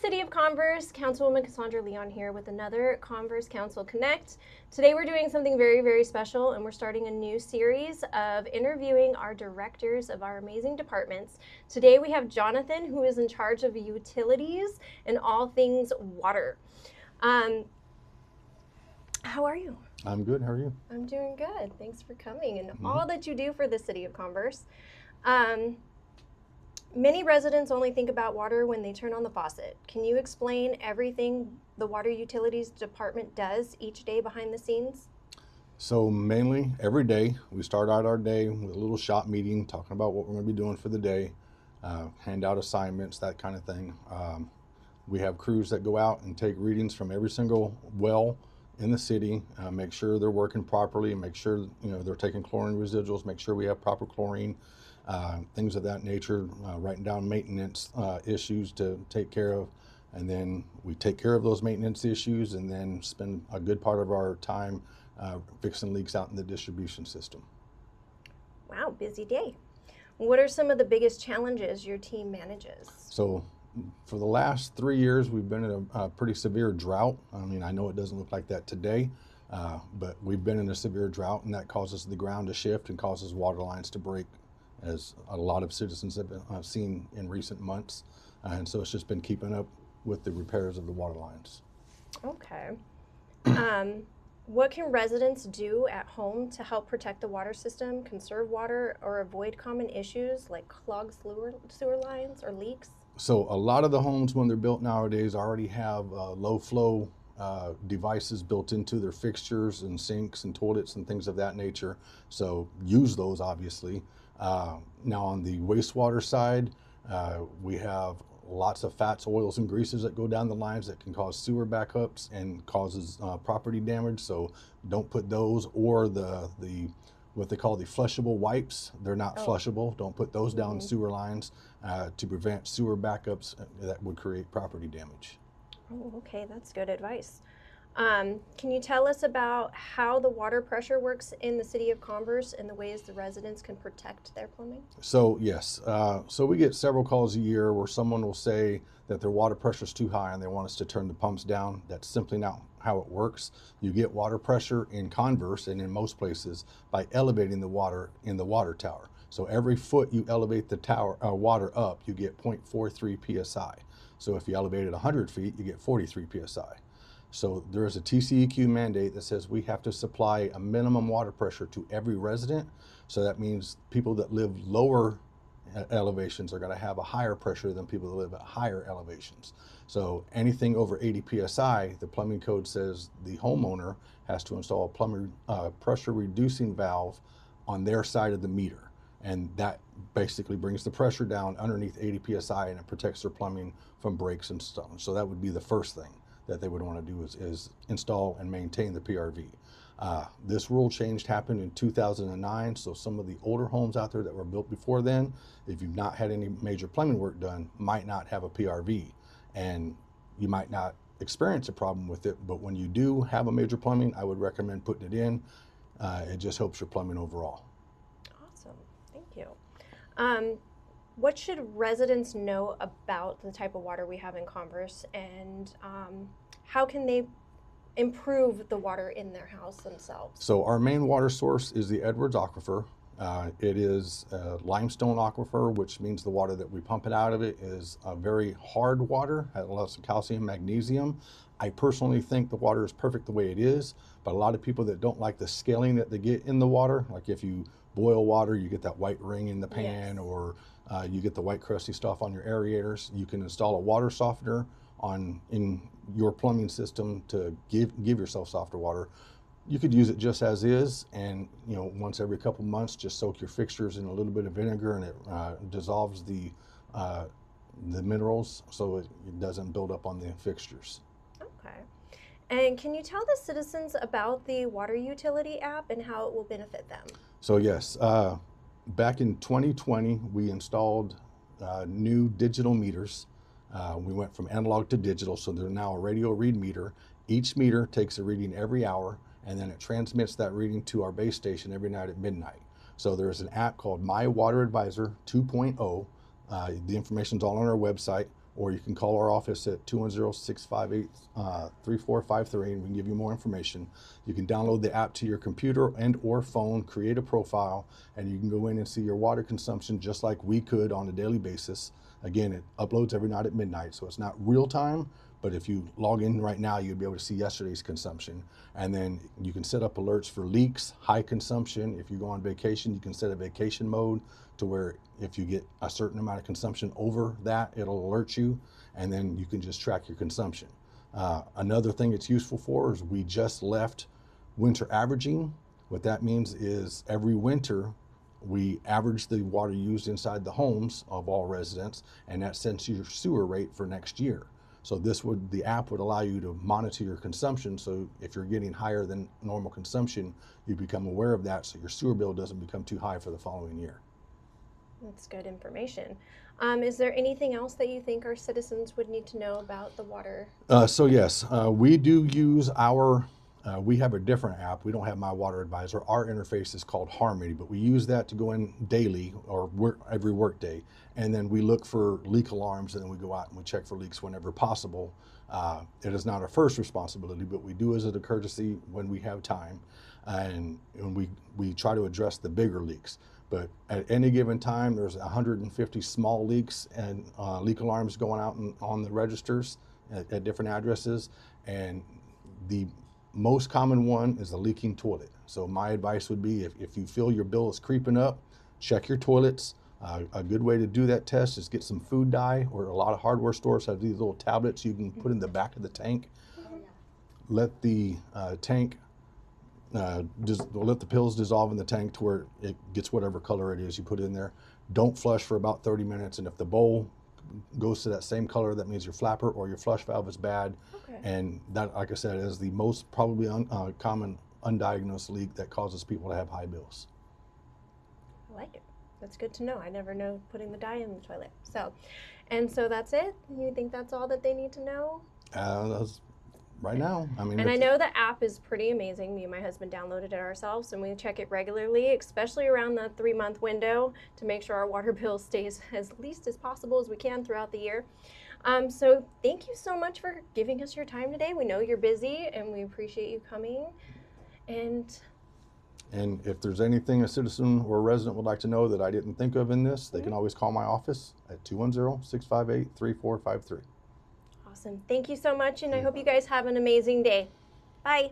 City of Converse, Councilwoman Kassandra Leon here with another Converse Council Connect. Today we're doing something very, very special, and we're starting a new series of interviewing our directors of our amazing departments. Today we have Jonathan, who is in charge of utilities and all things water. How are you? I'm good. How are you? I'm doing good. Thanks for coming and all that you do for the City of Converse. Many residents only think about water when they turn on the faucet. Can you explain everything the Water Utilities Department does each day behind the scenes? So mainly every day we start out our day with a little shop meeting, talking about what we're going to be doing for the day, hand out assignments, that kind of thing. We have crews that go out and take readings from every single well in the city, make sure they're working properly, make sure they're taking chlorine residuals, make sure we have proper chlorine. Things of that nature, writing down maintenance issues to take care of, and then we take care of those maintenance issues and then spend a good part of our time fixing leaks out in the distribution system. Wow, busy day. What are some of the biggest challenges your team manages? So for the last 3 years, we've been in a pretty severe drought. I mean, I know it doesn't look like that today, but we've been in a severe drought, and that causes the ground to shift and causes water lines to break, as a lot of citizens have seen in recent months. And so it's just been keeping up with the repairs of the water lines. Okay. What can residents do at home to help protect the water system, conserve water, or avoid common issues like clogged sewer lines or leaks? So a lot of the homes, when they're built nowadays, already have low flow devices built into their fixtures and sinks and toilets and things of that nature. So use those, obviously. Now on the wastewater side, we have lots of fats, oils, and greases that go down the lines that can cause sewer backups and causes property damage. So don't put those, or the what they call the flushable wipes. They're not flushable. Don't put those down sewer lines to prevent sewer backups that would create property damage. Oh, okay, that's good advice. Can you tell us about how the water pressure works in the City of Converse and the ways the residents can protect their plumbing? So yes, so we get several calls a year where someone will say that their water pressure is too high and they want us to turn the pumps down. That's simply not how it works. You get water pressure in Converse and in most places by elevating the water in the water tower. So every foot you elevate the tower water up, you get 0.43 psi. So if you elevate it 100 feet, you get 43 psi. So there is a TCEQ mandate that says we have to supply a minimum water pressure to every resident. So that means people that live lower elevations are going to have a higher pressure than people that live at higher elevations. So anything over 80 psi, the plumbing code says the homeowner has to install a pressure reducing valve on their side of the meter. And that basically brings the pressure down underneath 80 psi, and it protects their plumbing from breaks and stuff. So that would be the first thing that they would want to do is install and maintain the PRV. This rule change happened in 2009, so some of the older homes out there that were built before then, if you've not had any major plumbing work done, might not have a PRV, and you might not experience a problem with it, but when you do have a major plumbing, I would recommend putting it in. It just helps your plumbing overall. Awesome, thank you. What should residents know about the type of water we have in Converse, and how can they improve the water in their house themselves? So our main water source is the Edwards Aquifer. It is a limestone aquifer, which means the water that we pump it out of it is a very hard water, has lots of calcium, magnesium. I personally think the water is perfect the way it is, but a lot of people that don't like the scaling that they get in the water, like if you boil water, you get that white ring in the pan, yes, or you get the white crusty stuff on your aerators. You can install a water softener in your plumbing system to give yourself softer water. You could use it just as is, and once every couple months, just soak your fixtures in a little bit of vinegar, and it dissolves the minerals so it doesn't build up on the fixtures. Okay. And can you tell the citizens about the water utility app and how it will benefit them? So yes, back in 2020, we installed new digital meters. We went from analog to digital, so they're now a radio read meter. Each meter takes a reading every hour, and then it transmits that reading to our base station every night at midnight. So there's an app called My Water Advisor 2.0. The information's all on our website. or you can call our office at 210-658-3453, and we can give you more information. You can download the app to your computer and or phone, create a profile, and you can go in and see your water consumption just like we could on a daily basis. Again, it uploads every night at midnight, so it's not real time, but if you log in right now, you'll be able to see yesterday's consumption. And then you can set up alerts for leaks, high consumption. If you go on vacation, you can set a vacation mode to where if you get a certain amount of consumption over that, it'll alert you, and then you can just track your consumption. Another thing it's useful for is we just left winter averaging. What that means is every winter, we average the water used inside the homes of all residents, and that sets your sewer rate for next year. So the app would allow you to monitor your consumption. So if you're getting higher than normal consumption, you become aware of that, so your sewer bill doesn't become too high for the following year. That's good information. Is there anything else that you think our citizens would need to know about the water? So yes, we do use we have a different app. We don't have My Water Advisor. Our interface is called Harmony, but we use that to go in daily or every work day. And then we look for leak alarms, and then we go out and we check for leaks whenever possible. It is not our first responsibility, but we do as a courtesy when we have time. And we try to address the bigger leaks. But at any given time, there's 150 small leaks and leak alarms going out on the registers at different addresses. And the most common one is a leaking toilet. So my advice would be, if you feel your bill is creeping up, check your toilets. A good way to do that test is get some food dye, or a lot of hardware stores have these little tablets you can put in the back of the tank. Let the tank, let the pills dissolve in the tank to where it gets whatever color it is you put in there. Don't flush for about 30 minutes, and if the bowl goes to that same color, that means your flapper or your flush valve is bad. Okay. And that, like I said, is the most probably common undiagnosed leak that causes people to have high bills. I like it. That's good to know. I never know putting the dye in the toilet. So that's it? You think that's all that they need to know? That's right now. I mean, and I know the app is pretty amazing. Me and my husband downloaded it ourselves, and we check it regularly, especially around the 3-month window, to make sure our water bill stays as least as possible as we can throughout the year. So thank you so much for giving us your time today. We know you're busy, and we appreciate you coming. And if there's anything a citizen or a resident would like to know that I didn't think of in this, they can always call my office at 210-658-3453. Awesome. Thank you so much, and I hope you guys have an amazing day. Bye.